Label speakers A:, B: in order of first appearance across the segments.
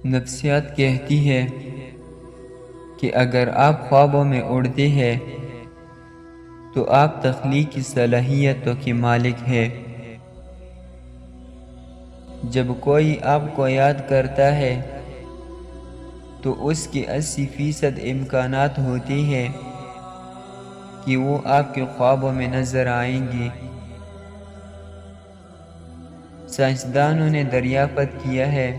A: نفسیات کہتی ہے کہ اگر آپ خوابوں میں اڑتے ہیں تو آپ تخلیقی صلاحیتوں کے مالک ہیں۔ جب کوئی آپ کو یاد کرتا ہے تو اس کی 80% امکانات ہوتی ہیں کہ وہ آپ کے خوابوں میں نظر آئیں گی۔ سائنسدانوں نے دریافت کیا ہے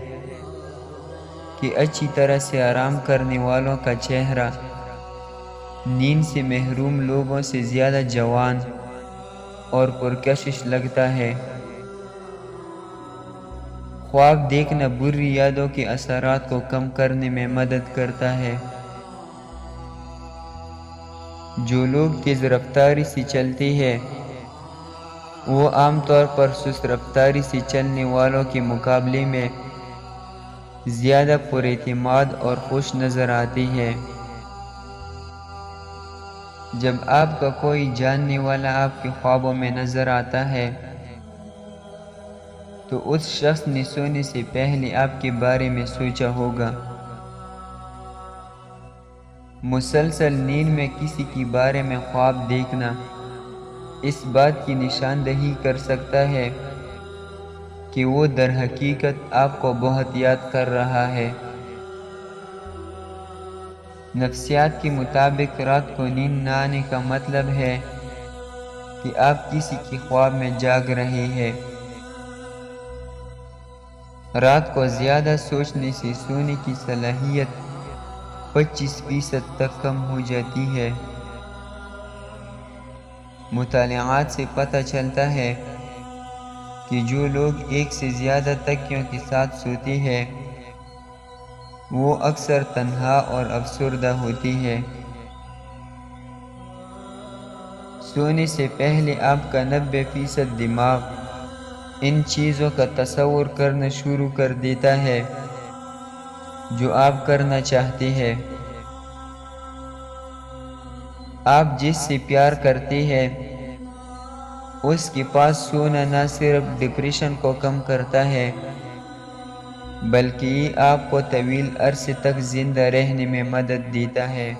A: کہ اچھی طرح سے آرام کرنے والوں کا چہرہ نیند سے محروم لوگوں سے زیادہ جوان اور پرکشش لگتا ہے۔ خواب دیکھنا بری یادوں کے اثرات کو کم کرنے میں مدد کرتا ہے۔ جو لوگ تیز رفتاری سے چلتے ہیں وہ عام طور پر سست رفتاری سے چلنے والوں کے مقابلے میں زیادہ پر اعتماد اور خوش نظر آتے ہیں۔ جب آپ کا کوئی جاننے والا آپ کے خوابوں میں نظر آتا ہے تو اس شخص نے سونے سے پہلے آپ کے بارے میں سوچا ہوگا۔ مسلسل نیند میں کسی کے بارے میں خواب دیکھنا اس بات کی نشاندہی کر سکتا ہے کہ وہ در حقیقت آپ کو بہت یاد کر رہا ہے۔ نفسیات کے مطابق رات کو نیند نہ آنے کا مطلب ہے کہ آپ کسی کے خواب میں جاگ رہے ہیں۔ رات کو زیادہ سوچنے سے سونے کی صلاحیت 25% تک کم ہو جاتی ہے۔ مطالعات سے پتہ چلتا ہے کہ جو لوگ ایک سے زیادہ تکیوں کے ساتھ سوتے ہیں وہ اکثر تنہا اور افسردہ ہوتے ہیں۔ سونے سے پہلے آپ کا 90% دماغ ان چیزوں کا تصور کرنا شروع کر دیتا ہے جو آپ کرنا چاہتے ہیں۔ آپ جس سے پیار کرتے ہیں اس کے پاس سونا نہ صرف ڈپریشن کو کم کرتا ہے بلکہ یہ آپ کو طویل عرصے تک زندہ رہنے میں مدد دیتا ہے۔